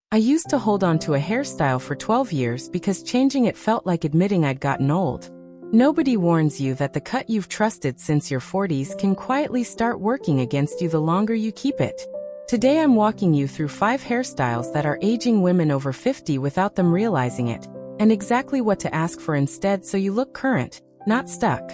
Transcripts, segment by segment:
I used to hold on to a hairstyle for 12 years because changing it felt like admitting I'd gotten old. Nobody warns you that the cut you've trusted since your 40s can quietly start working against you the longer you keep it. Today I'm walking you through 5 hairstyles that are aging women over 50 without them realizing it, and exactly what to ask for instead so you look current, not stuck.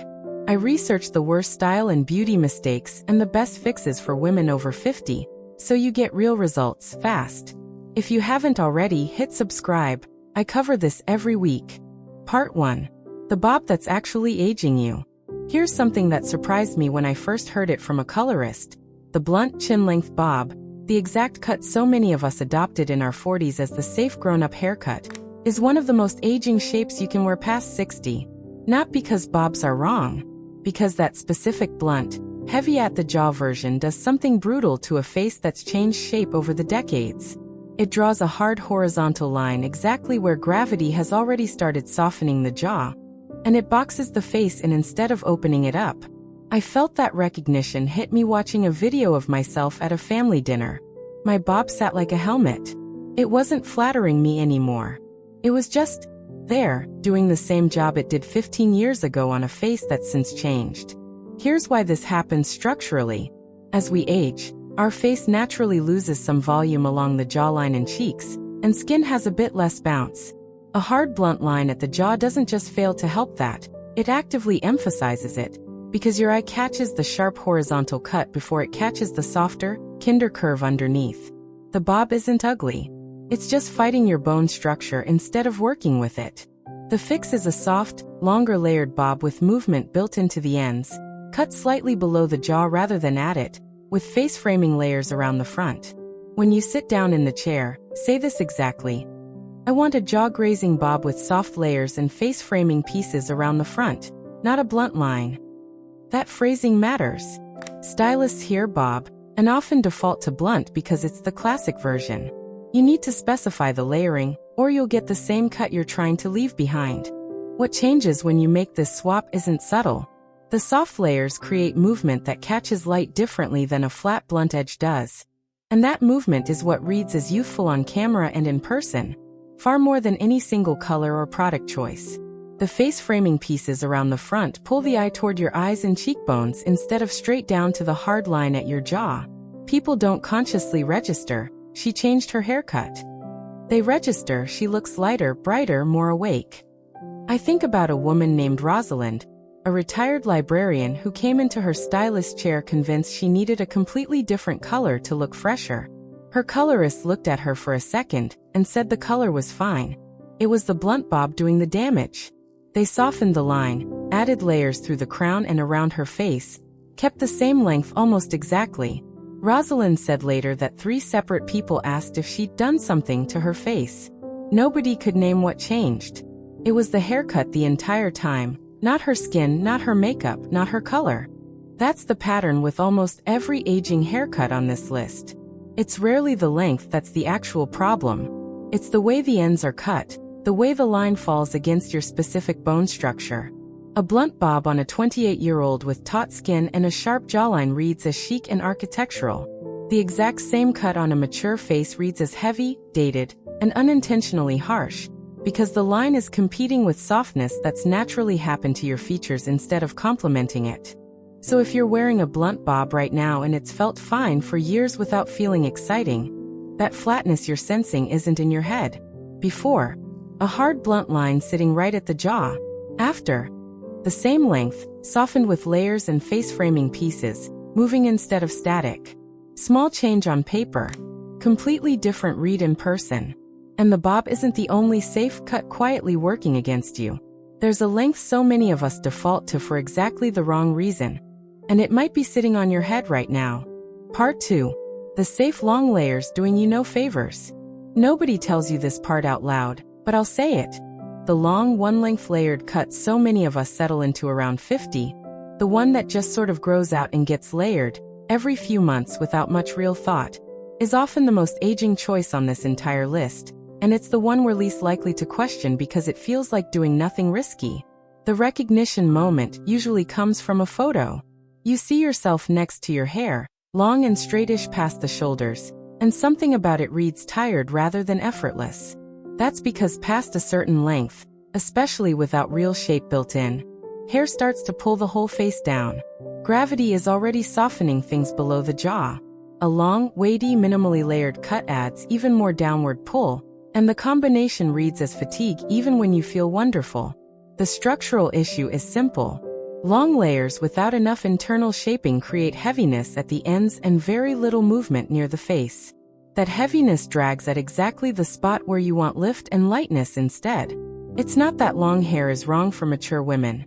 I researched the worst style and beauty mistakes and the best fixes for women over 50, so you get real results fast. If you haven't already, hit subscribe. I cover this every week. Part 1. The bob that's actually aging you. Here's something that surprised me when I first heard it from a colorist. The blunt chin-length bob, the exact cut so many of us adopted in our 40s as the safe grown-up haircut, is one of the most aging shapes you can wear past 60. Not because bobs are wrong, because that specific blunt, heavy at the jaw version does something brutal to a face that's changed shape over the decades. It draws a hard horizontal line exactly where gravity has already started softening the jaw, and it boxes the face in instead of opening it up. I felt that recognition hit me watching a video of myself at a family dinner. My bob sat like a helmet. It wasn't flattering me anymore. It was just there, doing the same job it did 15 years ago on a face that's since changed. Here's why this happens structurally. As we age, our face naturally loses some volume along the jawline and cheeks, and skin has a bit less bounce. A hard blunt line at the jaw doesn't just fail to help that, it actively emphasizes it, because your eye catches the sharp horizontal cut before it catches the softer, kinder curve underneath. The bob isn't ugly. It's just fighting your bone structure instead of working with it. The fix is a soft, longer layered bob with movement built into the ends, cut slightly below the jaw rather than at it, with face framing layers around the front. When you sit down in the chair, say this exactly. I want a jaw-grazing bob with soft layers and face framing pieces around the front, not a blunt line. That phrasing matters. Stylists hear bob, and often default to blunt because it's the classic version. You need to specify the layering, or you'll get the same cut you're trying to leave behind. What changes when you make this swap isn't subtle. The soft layers create movement that catches light differently than a flat blunt edge does. And that movement is what reads as youthful on camera and in person, far more than any single color or product choice. The face framing pieces around the front pull the eye toward your eyes and cheekbones instead of straight down to the hard line at your jaw. People don't consciously register, she changed her haircut. They register, she looks lighter, brighter, more awake. I think about a woman named Rosalind, a retired librarian who came into her stylist chair convinced she needed a completely different color to look fresher. Her colorist looked at her for a second and said the color was fine. It was the blunt bob doing the damage. They softened the line, added layers through the crown and around her face, kept the same length almost exactly. Rosalind said later that 3 separate people asked if she'd done something to her face. Nobody could name what changed. It was the haircut the entire time. Not her skin, not her makeup, not her color. That's the pattern with almost every aging haircut on this list. It's rarely the length that's the actual problem. It's the way the ends are cut, the way the line falls against your specific bone structure. A blunt bob on a 28-year-old with taut skin and a sharp jawline reads as chic and architectural. The exact same cut on a mature face reads as heavy, dated, and unintentionally harsh, because the line is competing with softness that's naturally happened to your features instead of complementing it. So if you're wearing a blunt bob right now and it's felt fine for years without feeling exciting, that flatness you're sensing isn't in your head. Before, a hard blunt line sitting right at the jaw. After, the same length, softened with layers and face framing pieces, moving instead of static. Small change on paper, completely different read in person. And the bob isn't the only safe cut quietly working against you. There's a length so many of us default to for exactly the wrong reason. And it might be sitting on your head right now. Part 2. The safe long layers doing you no favors. Nobody tells you this part out loud, but I'll say it. The long one-length layered cut so many of us settle into around 50, the one that just sort of grows out and gets layered, every few months without much real thought, is often the most aging choice on this entire list. And it's the one we're least likely to question because it feels like doing nothing risky. The recognition moment usually comes from a photo. You see yourself next to your hair, long and straightish past the shoulders, and something about it reads tired rather than effortless. That's because past a certain length, especially without real shape built in, hair starts to pull the whole face down. Gravity is already softening things below the jaw. A long, weighty, minimally layered cut adds even more downward pull, and the combination reads as fatigue even when you feel wonderful. The structural issue is simple. Long layers without enough internal shaping create heaviness at the ends and very little movement near the face. That heaviness drags at exactly the spot where you want lift and lightness instead. It's not that long hair is wrong for mature women.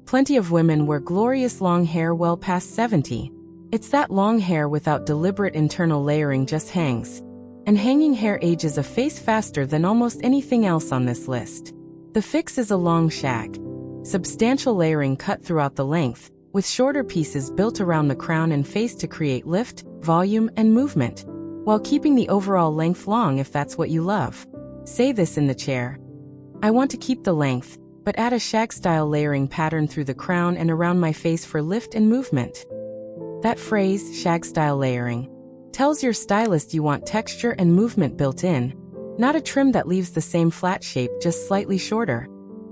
Plenty of women wear glorious long hair well past 70. It's that long hair without deliberate internal layering just hangs. And hanging hair ages a face faster than almost anything else on this list. The fix is a long shag. Substantial layering cut throughout the length, with shorter pieces built around the crown and face to create lift, volume, and movement, while keeping the overall length long if that's what you love. Say this in the chair. I want to keep the length, but add a shag-style layering pattern through the crown and around my face for lift and movement. That phrase, shag-style layering, tells your stylist you want texture and movement built in, not a trim that leaves the same flat shape, just slightly shorter.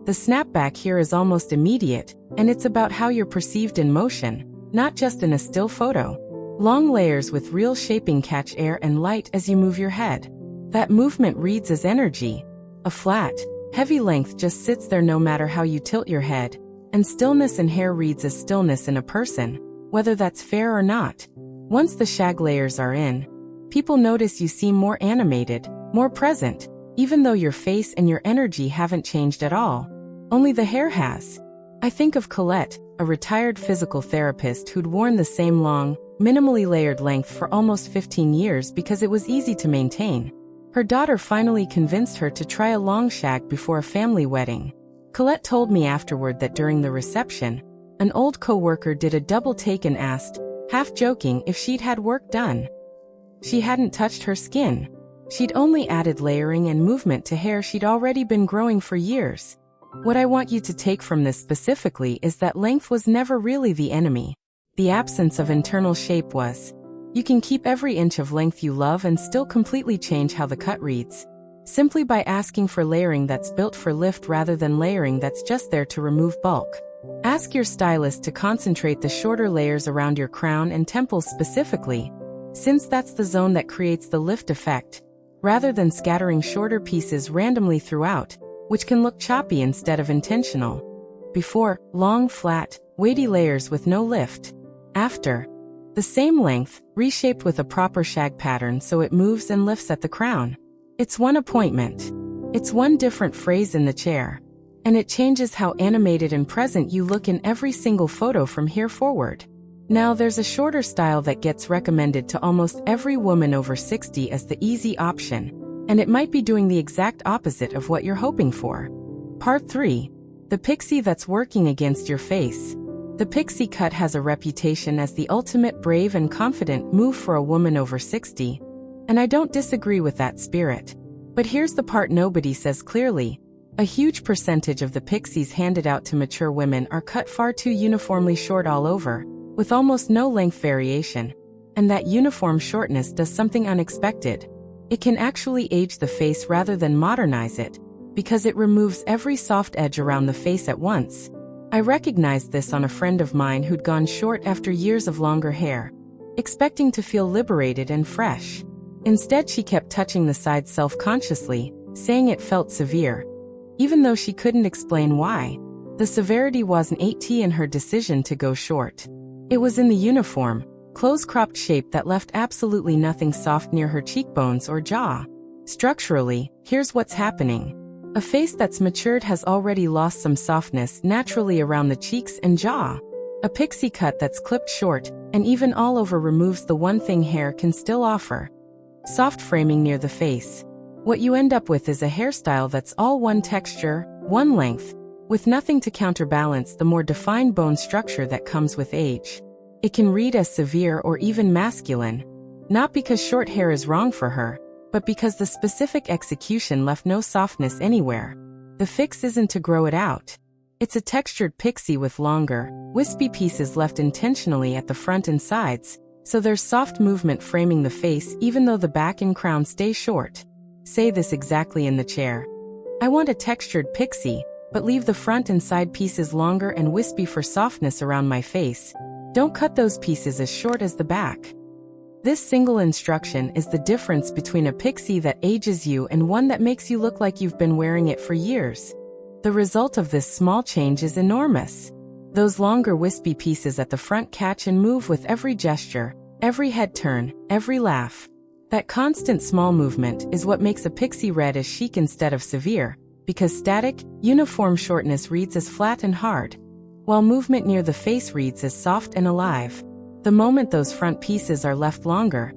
The snapback here is almost immediate, and it's about how you're perceived in motion, not just in a still photo. Long layers with real shaping catch air and light as you move your head. That movement reads as energy. A flat, heavy length just sits there no matter how you tilt your head, and stillness in hair reads as stillness in a person, whether that's fair or not. Once the shag layers are in, people notice you seem more animated, more present, even though your face and your energy haven't changed at all. Only the hair has. I think of Colette, a retired physical therapist who'd worn the same long, minimally layered length for almost 15 years because it was easy to maintain. Her daughter finally convinced her to try a long shag before a family wedding. Colette told me afterward that during the reception, an old co-worker did a double take and asked, half joking, if she'd had work done. She hadn't touched her skin. She'd only added layering and movement to hair she'd already been growing for years. What I want you to take from this specifically is that length was never really the enemy. The absence of internal shape was. You can keep every inch of length you love and still completely change how the cut reads, simply by asking for layering that's built for lift rather than layering that's just there to remove bulk. Ask your stylist to concentrate the shorter layers around your crown and temples specifically, since that's the zone that creates the lift effect, rather than scattering shorter pieces randomly throughout, which can look choppy instead of intentional. Before, long, flat, weighty layers with no lift. After, the same length, reshaped with a proper shag pattern so it moves and lifts at the crown. It's one appointment. It's one different phrase in the chair. And it changes how animated and present you look in every single photo from here forward. Now there's a shorter style that gets recommended to almost every woman over 60 as the easy option, and it might be doing the exact opposite of what you're hoping for. Part 3. The pixie that's working against your face. The pixie cut has a reputation as the ultimate brave and confident move for a woman over 60, and I don't disagree with that spirit. But here's the part nobody says clearly. A huge percentage of the pixies handed out to mature women are cut far too uniformly short all over, with almost no length variation. And that uniform shortness does something unexpected. It can actually age the face rather than modernize it, because it removes every soft edge around the face at once. I recognized this on a friend of mine who'd gone short after years of longer hair, expecting to feel liberated and fresh. Instead, she kept touching the sides self-consciously, saying it felt severe, even though she couldn't explain why. The severity wasn't in her decision to go short. It was in the uniform, close-cropped shape that left absolutely nothing soft near her cheekbones or jaw. Structurally, here's what's happening. A face that's matured has already lost some softness naturally around the cheeks and jaw. A pixie cut that's clipped short, and even all over removes the one thing hair can still offer: soft framing near the face. What you end up with is a hairstyle that's all one texture, one length, with nothing to counterbalance the more defined bone structure that comes with age. It can read as severe or even masculine, not because short hair is wrong for her, but because the specific execution left no softness anywhere. The fix isn't to grow it out. It's a textured pixie with longer, wispy pieces left intentionally at the front and sides, So there's soft movement framing the face even though the back and crown stay short. Say this exactly in the chair. I want a textured pixie, but leave the front and side pieces longer and wispy for softness around my face. Don't cut those pieces as short as the back. This single instruction is the difference between a pixie that ages you and one that makes you look like you've been wearing it for years. The result of this small change is enormous. Those longer wispy pieces at the front catch and move with every gesture, every head turn, every laugh. That constant small movement is what makes a pixie read as chic instead of severe, because static, uniform shortness reads as flat and hard, while movement near the face reads as soft and alive. The moment those front pieces are left longer,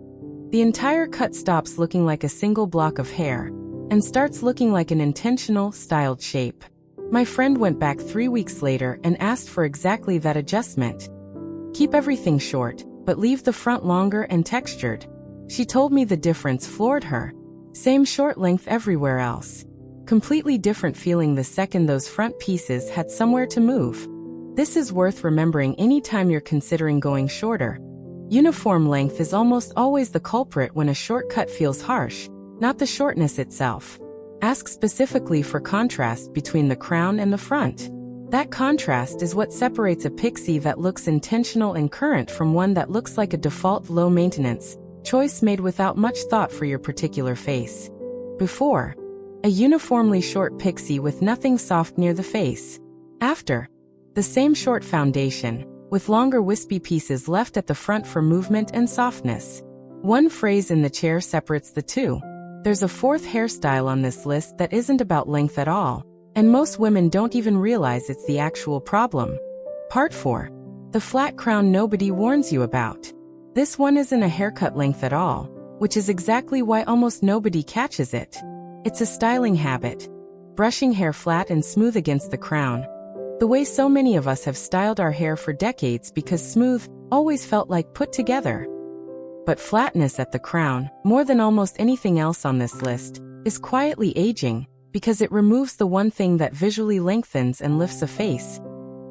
the entire cut stops looking like a single block of hair and starts looking like an intentional, styled shape. My friend went back 3 weeks later and asked for exactly that adjustment. Keep everything short, but leave the front longer and textured. She told me the difference floored her. Same short length everywhere else. Completely different feeling the second those front pieces had somewhere to move. This is worth remembering anytime you're considering going shorter. Uniform length is almost always the culprit when a short cut feels harsh, not the shortness itself. Ask specifically for contrast between the crown and the front. That contrast is what separates a pixie that looks intentional and current from one that looks like a default low-maintenance choice made without much thought for your particular face. Before, a uniformly short pixie with nothing soft near the face. After, the same short foundation, with longer wispy pieces left at the front for movement and softness. One phrase in the chair separates the two. There's a fourth hairstyle on this list that isn't about length at all, and most women don't even realize it's the actual problem. Part 4. The flat crown nobody warns you about. This one isn't a haircut length at all, which is exactly why almost nobody catches it. It's a styling habit. Brushing hair flat and smooth against the crown. The way so many of us have styled our hair for decades because smooth always felt like put together. But flatness at the crown, more than almost anything else on this list, is quietly aging because it removes the one thing that visually lengthens and lifts a face.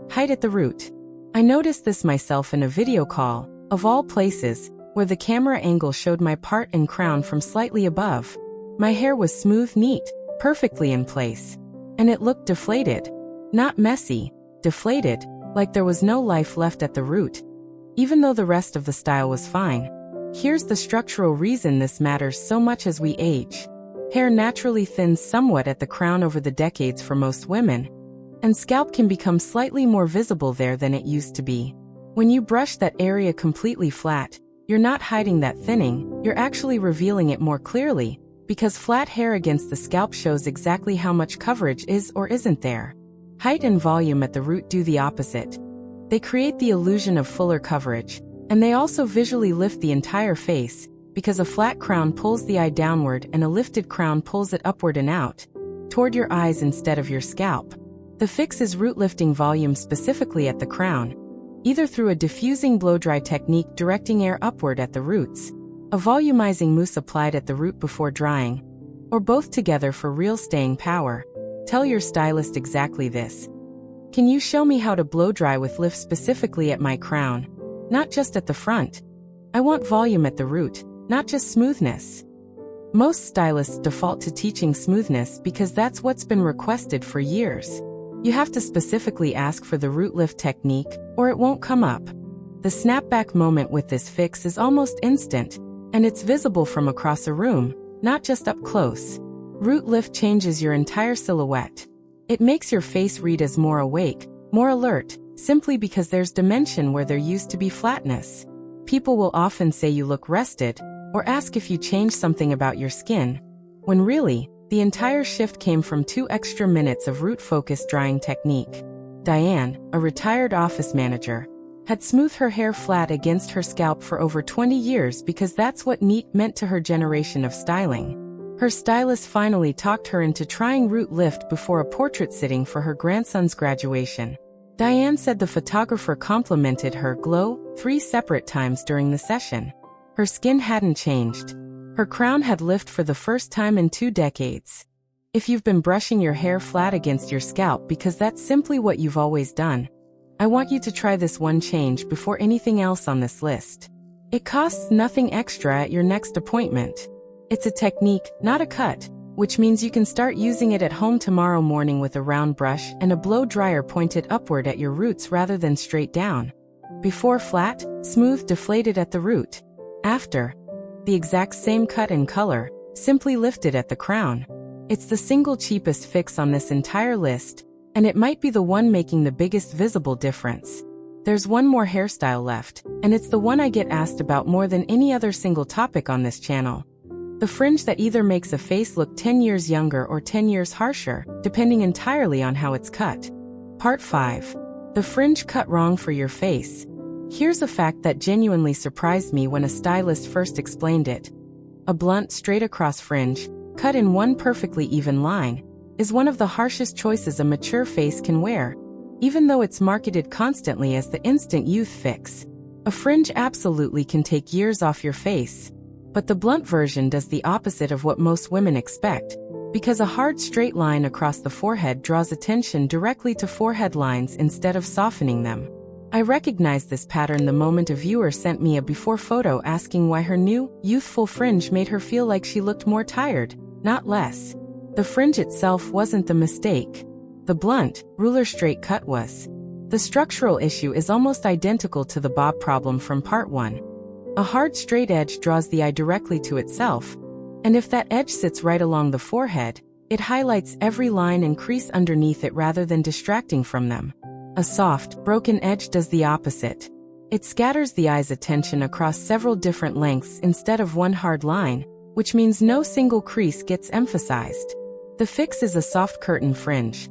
Height at the root. I noticed this myself in a video call, of all places, where the camera angle showed my part and crown from slightly above. My hair was smooth, neat, perfectly in place. And it looked deflated. Not messy, deflated, like there was no life left at the root, even though the rest of the style was fine. Here's the structural reason this matters so much as we age. Hair naturally thins somewhat at the crown over the decades for most women, and scalp can become slightly more visible there than it used to be. When you brush that area completely flat, you're not hiding that thinning, you're actually revealing it more clearly, because flat hair against the scalp shows exactly how much coverage is or isn't there. Height and volume at the root do the opposite. They create the illusion of fuller coverage, and they also visually lift the entire face, because a flat crown pulls the eye downward and a lifted crown pulls it upward and out, toward your eyes instead of your scalp. The fix is root lifting volume specifically at the crown, either through a diffusing blow-dry technique directing air upward at the roots, a volumizing mousse applied at the root before drying, or both together for real staying power. Tell your stylist exactly this. Can you show me how to blow dry with lift specifically at my crown? Not just at the front. I want volume at the root, not just smoothness. Most stylists default to teaching smoothness because that's what's been requested for years. You have to specifically ask for the root lift technique, or it won't come up. The snapback moment with this fix is almost instant, and it's visible from across a room, not just up close. Root lift changes your entire silhouette. It makes your face read as more awake, more alert, simply because there's dimension where there used to be flatness. People will often say you look rested, or ask if you changed something about your skin, when really, the entire shift came from 2 extra minutes of root-focused drying technique. Diane, a retired office manager, had smoothed her hair flat against her scalp for over 20 years because that's what neat meant to her generation of styling. Her stylist finally talked her into trying root lift before a portrait sitting for her grandson's graduation. Diane said the photographer complimented her glow 3 separate times during the session. Her skin hadn't changed. Her crown had lifted for the first time in 2 decades. If you've been brushing your hair flat against your scalp because that's simply what you've always done, I want you to try this one change before anything else on this list. It costs nothing extra at your next appointment. It's a technique, not a cut, which means you can start using it at home tomorrow morning with a round brush and a blow dryer pointed upward at your roots rather than straight down. Before, flat, smooth, deflated at the root. After, the exact same cut and color, simply lifted at the crown. It's the single cheapest fix on this entire list, and it might be the one making the biggest visible difference. There's one more hairstyle left, and it's the one I get asked about more than any other single topic on this channel. The fringe that either makes a face look 10 years younger or 10 years harsher, depending entirely on how it's cut. Part 5. The fringe cut wrong for your face. Here's a fact that genuinely surprised me when a stylist first explained it. A blunt, straight-across fringe, cut in one perfectly even line, is one of the harshest choices a mature face can wear, even though it's marketed constantly as the instant youth fix. A fringe absolutely can take years off your face, but the blunt version does the opposite of what most women expect, because a hard straight line across the forehead draws attention directly to forehead lines instead of softening them. I recognized this pattern the moment a viewer sent me a before photo asking why her new, youthful fringe made her feel like she looked more tired, not less. The fringe itself wasn't the mistake. The blunt, ruler straight cut was. The structural issue is almost identical to the bob problem from part 1. A hard straight edge draws the eye directly to itself, and if that edge sits right along the forehead, it highlights every line and crease underneath it rather than distracting from them. A soft, broken edge does the opposite. It scatters the eye's attention across several different lengths instead of one hard line, which means no single crease gets emphasized. The fix is a soft curtain fringe.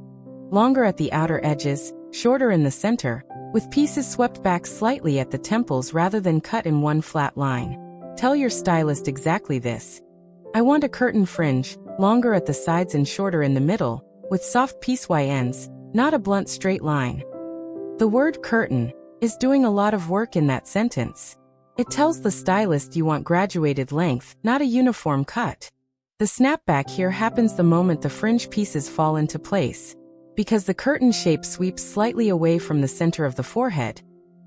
Longer at the outer edges, shorter in the center, with pieces swept back slightly at the temples rather than cut in one flat line. Tell your stylist exactly this. I want a curtain fringe, longer at the sides and shorter in the middle, with soft piecewise ends, not a blunt straight line. The word curtain is doing a lot of work in that sentence. It tells the stylist you want graduated length, not a uniform cut. The snapback here happens the moment the fringe pieces fall into place. Because the curtain shape sweeps slightly away from the center of the forehead,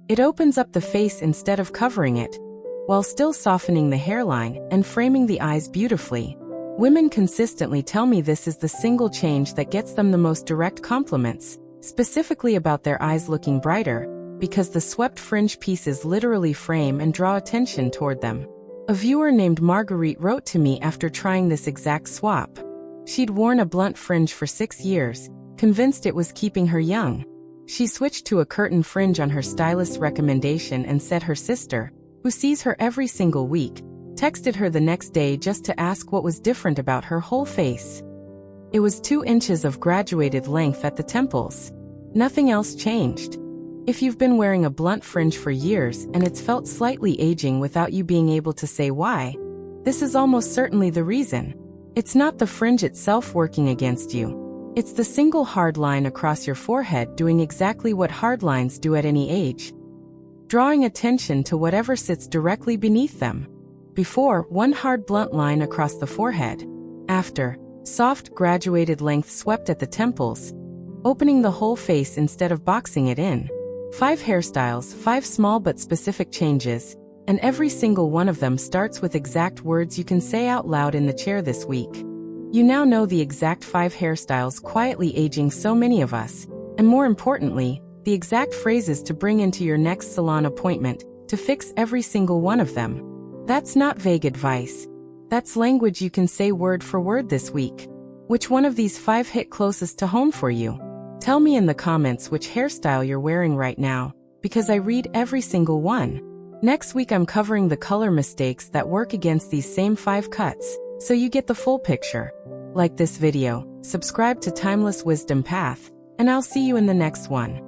it opens up the face instead of covering it, while still softening the hairline and framing the eyes beautifully. Women consistently tell me this is the single change that gets them the most direct compliments, specifically about their eyes looking brighter, because the swept fringe pieces literally frame and draw attention toward them. A viewer named Marguerite wrote to me after trying this exact swap. She'd worn a blunt fringe for 6 years, convinced it was keeping her young. She switched to a curtain fringe on her stylist's recommendation and said her sister, who sees her every single week, texted her the next day just to ask what was different about her whole face. It was 2 inches of graduated length at the temples. Nothing else changed. If you've been wearing a blunt fringe for years and it's felt slightly aging without you being able to say why, this is almost certainly the reason. It's not the fringe itself working against you. It's the single hard line across your forehead doing exactly what hard lines do at any age, drawing attention to whatever sits directly beneath them. Before, one hard blunt line across the forehead. After, soft graduated length swept at the temples, opening the whole face instead of boxing it in. 5 hairstyles, 5 small but specific changes, and every single one of them starts with exact words you can say out loud in the chair this week. You now know the exact 5 hairstyles quietly aging so many of us, and more importantly, the exact phrases to bring into your next salon appointment to fix every single one of them. That's not vague advice. That's language you can say word for word this week. Which one of these 5 hit closest to home for you? Tell me in the comments which hairstyle you're wearing right now, because I read every single one. Next week I'm covering the color mistakes that work against these same 5 cuts, so you get the full picture. Like this video, subscribe to Timeless Wisdom Path, and I'll see you in the next one.